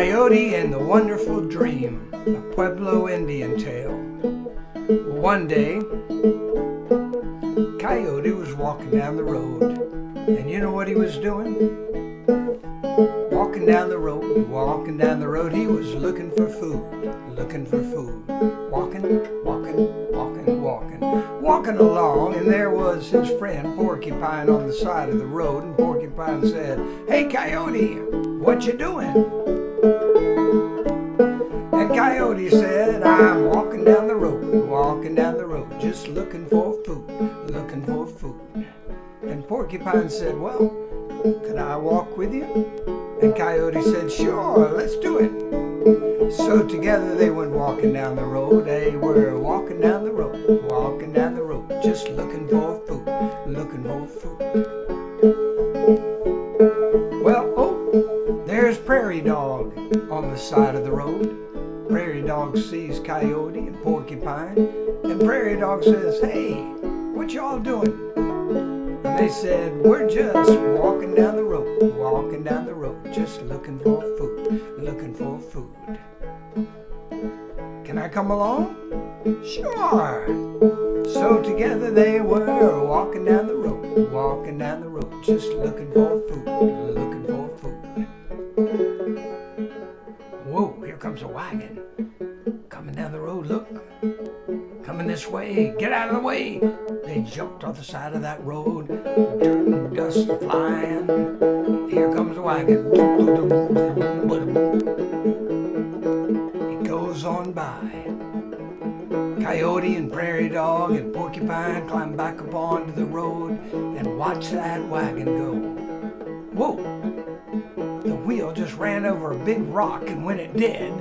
Coyote and the Wonderful Dream, a Pueblo Indian tale. One day, Coyote was walking down the road, and you know what he was doing? Walking down the road, he was looking for food. Walking along, and there was his friend Porcupine on the side of the road, and Porcupine said, "Hey Coyote, what you doing?" And Coyote said, "I'm walking down the road, just looking for food. And Porcupine said, "Well, could I walk with you?" And Coyote said, "Sure, let's do it." So together they went walking down the road. They were walking down the road, just looking for food. Well, there's Prairie Dog on the side of the road. Prairie Dog sees Coyote and Porcupine, and Prairie Dog says, "Hey, what y'all doing?" And they said, "We're just walking down the road, just looking for food. Can I come along?" "Sure." So together they were walking down the road, just looking for food. Whoa, here comes a wagon. Coming down the road, look. Coming this way, get out of the way. They jumped off the side of that road, dirt and dust flying. Here comes the wagon. It goes on by. Coyote and Prairie Dog and Porcupine climb back up onto the road and watch that wagon go. Whoa! The wheel just ran over a big rock, and when it did,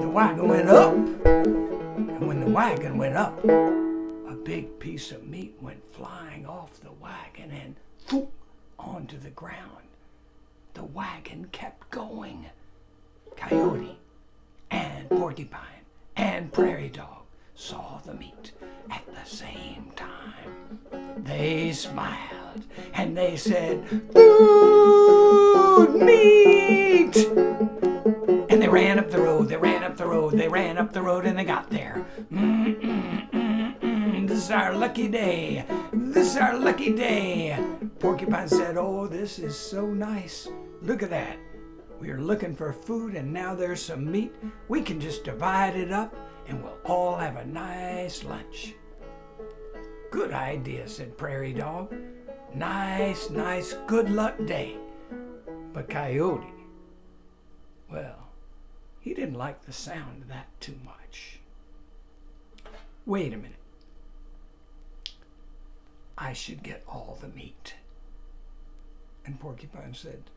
the wagon went up. And when the wagon went up, a big piece of meat went flying off the wagon and thump onto the ground. The wagon kept going. Coyote and Porcupine and Prairie Dog saw the meat at the same time. They smiled and they said, "Food, meat!" And they ran up the road, and they got there. This is our lucky day. Porcupine said, "Oh, this is so nice. Look at that. We are looking for food, and now there's some meat. We can just divide it up, and we'll all have a nice lunch." "Good idea," said Prairie Dog. Nice, good luck day." But Coyote, well, he didn't like the sound of that too much. "Wait a minute. I should get all the meat." And Porcupine said,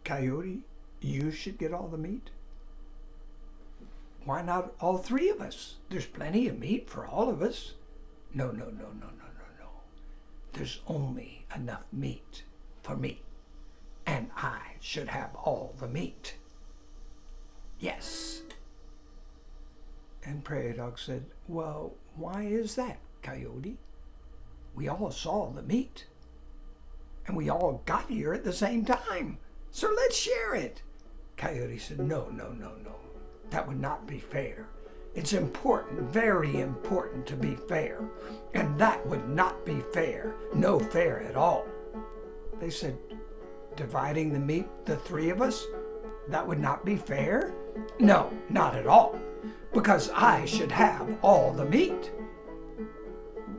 "Coyote, you should get all the meat? Why not all three of us? There's plenty of meat for all of us." No. There's only enough meat for me, and I should have all the meat. Yes. And Prairie Dog said, "Well, why is that, Coyote? We all saw the meat, and we all got here at the same time, so let's share it." Coyote said, No. That would not be fair. It's important, very important to be fair, and that would not be fair. No fair at all. They said, "Dividing the meat, the three of us, that would not be fair?" "No, not at all, because I should have all the meat."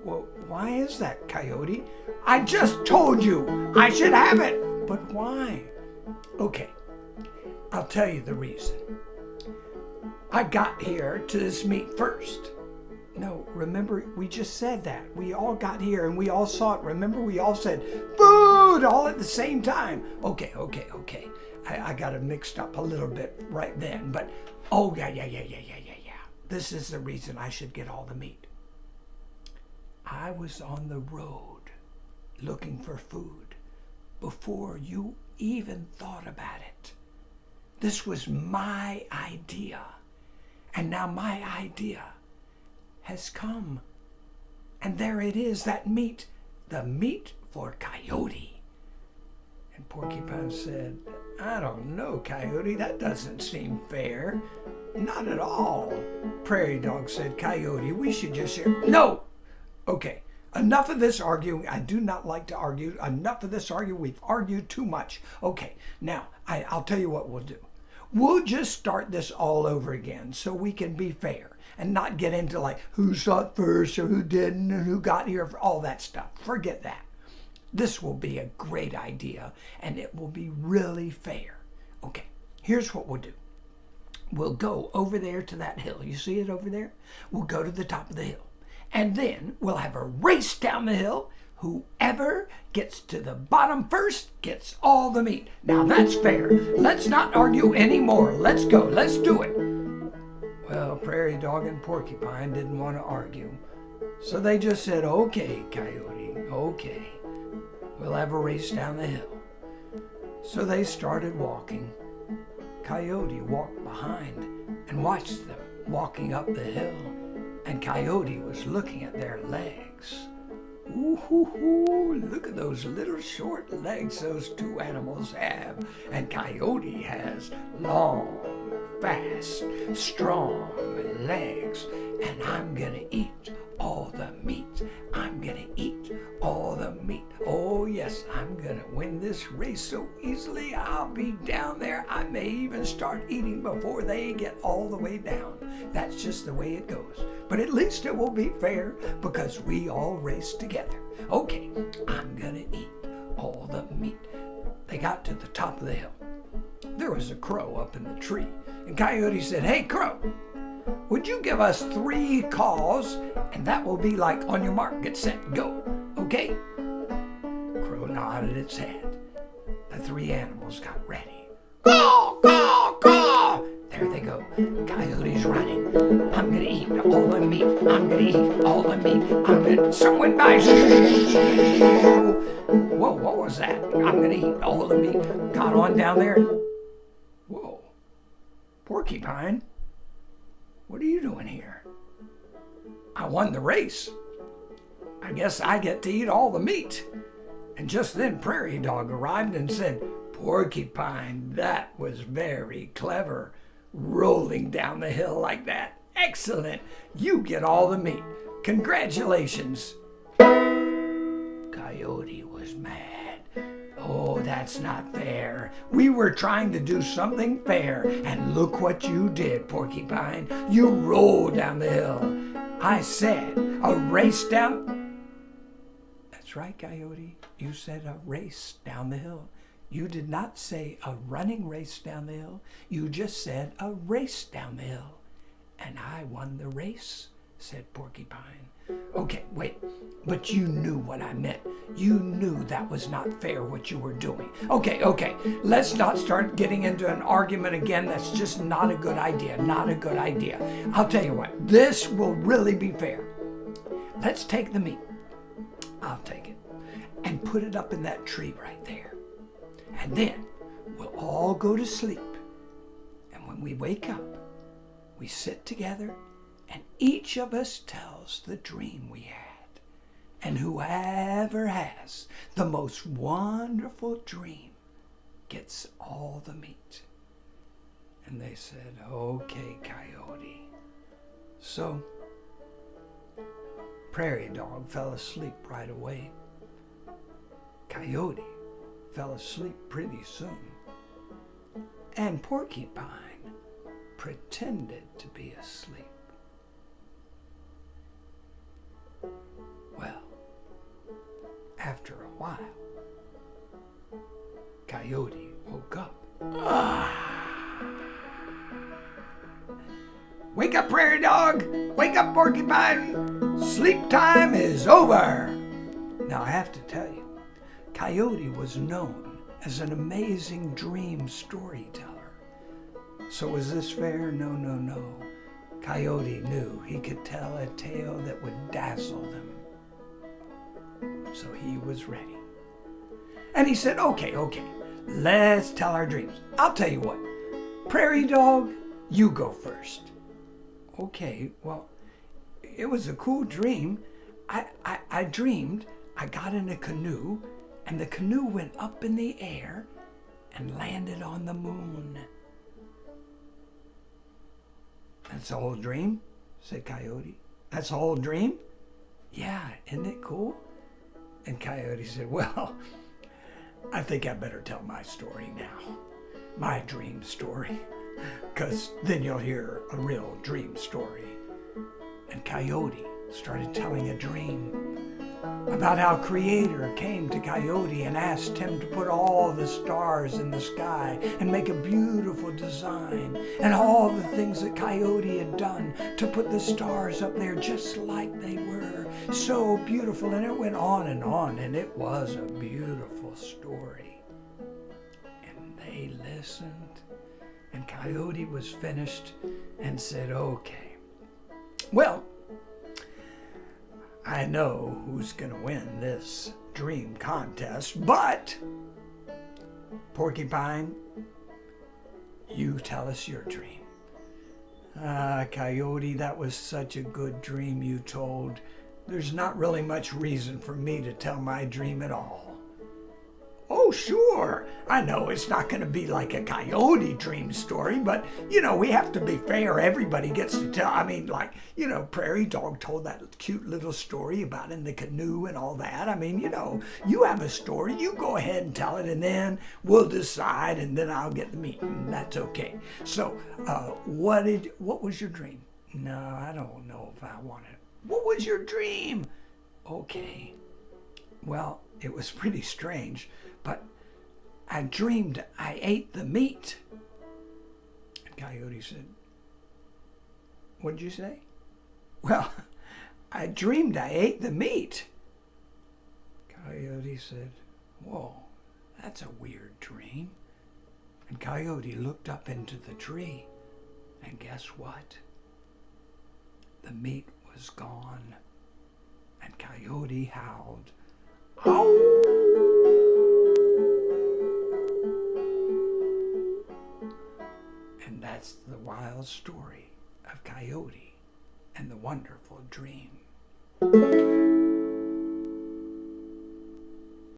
"Well, why is that, Coyote?" "I just told you I should have it." "But why?" "Okay, I'll tell you the reason. I got here to this meat first." "No, remember, we just said that. We all got here and we all saw it. Remember, we all said, 'Food!' all at the same time." Okay. I got it mixed up a little bit right then, but yeah. This is the reason I should get all the meat. I was on the road looking for food before you even thought about it. This was my idea. And now my idea has come. And there it is, that meat, the meat for Coyote. And Porcupine said, I don't know, Coyote. That doesn't seem fair. Not at all. Prairie Dog said, Coyote, we should just share. No! Okay, enough of this arguing. I do not like to argue. Enough of this arguing. We've argued too much. Okay, now, I'll tell you what we'll do. We'll just start this all over again so we can be fair and not get into like who saw it first or who didn't and who got here, all that stuff. Forget that. This will be a great idea and it will be really fair. Okay, here's what we'll do. We'll go over there to that hill. You see it over there? We'll go to the top of the hill. And then we'll have a race down the hill. Whoever gets to the bottom first gets all the meat. Now that's fair. Let's not argue anymore. Let's go. Let's do it. Well, Prairie Dog and Porcupine didn't want to argue. So they just said, okay, Coyote, okay. We'll have a race down the hill. So they started walking. Coyote walked behind and watched them walking up the hill. And Coyote was looking at their legs. Ooh, look at those little short legs those two animals have. And Coyote has long, fast, strong legs. And I'm gonna eat all the meat. I'm gonna eat all the meat. Oh yes, I'm gonna win this race so easily. I'll be down there. I may even start eating before they get all the way down. That's just the way it goes. But at least it will be fair because we all race together. Okay, I'm gonna eat all the meat. They got to the top of the hill. There was a crow up in the tree. And Coyote said, hey, Crow, would you give us 3 caws? And that will be like on your mark, get set, go. Okay? Crow nodded its head. The 3 animals got ready. Caw, caw, caw! There they go. Coyote's running. I'm gonna eat all the meat. I'm gonna eat all the meat. Someone by. Whoa, what was that? I'm gonna eat all the meat. Got on down there. Whoa. Porcupine, what are you doing here? I won the race. I guess I get to eat all the meat. And just then Prairie Dog arrived and said, Porcupine, that was very clever. Rolling down the hill like that. Excellent. You get all the meat. Congratulations. Coyote was mad. Oh, that's not fair. We were trying to do something fair, and look what you did, Porcupine. You rolled down the hill. I said a race down. That's right, Coyote. You said a race down the hill. You did not say a running race down the hill. You just said a race down the hill. And I won the race, said Porcupine. Okay, wait, but you knew what I meant. You knew that was not fair what you were doing. Okay, let's not start getting into an argument again. That's just not a good idea, not a good idea. I'll tell you what, this will really be fair. Let's take the meat. I'll take it and put it up in that tree right there. And then we'll all go to sleep. And when we wake up, we sit together and each of us tells the dream we had. And whoever has the most wonderful dream gets all the meat. And they said, okay, Coyote. So Prairie Dog fell asleep right away. Coyote fell asleep pretty soon. And Porcupine pretended to be asleep. Well, after a while, Coyote woke up. Wake up, Prairie Dog! Wake up, Porcupine! Sleep time is over! Now I have to tell you, Coyote was known as an amazing dream storyteller. So was this fair? No. Coyote knew he could tell a tale that would dazzle them. So he was ready. And he said, okay, let's tell our dreams. I'll tell you what, Prairie Dog, you go first. Okay, well, it was a cool dream. I dreamed I got in a canoe and the canoe went up in the air and landed on the moon. That's the whole dream, said Coyote. That's the whole dream? Yeah, isn't it cool? And Coyote said, well, I think I better tell my story now. My dream story. Because then you'll hear a real dream story. And Coyote started telling a dream about how Creator came to Coyote and asked him to put all the stars in the sky and make a beautiful design, and all the things that Coyote had done to put the stars up there just like they were. So beautiful, and it went on, and it was a beautiful story. And they listened, and Coyote was finished and said, okay, well, I know who's going to win this dream contest, but Porcupine, you tell us your dream. Coyote, that was such a good dream you told. There's not really much reason for me to tell my dream at all. Oh, sure. I know it's not going to be like a Coyote dream story, but, we have to be fair. Everybody gets to tell. I mean, Prairie Dog told that cute little story about in the canoe and all that. I mean, you have a story. You go ahead and tell it, and then we'll decide, and then I'll get the meat, and that's okay. So, what was your dream? No, I don't know if I want it. What was your dream? Okay. Well, it was pretty strange, but I dreamed I ate the meat. And Coyote said, what'd you say? Well, I dreamed I ate the meat. Coyote said, whoa, that's a weird dream. And Coyote looked up into the tree, and guess what? The meat was gone, and Coyote howled, ow! And that's the wild story of Coyote and the wonderful dream.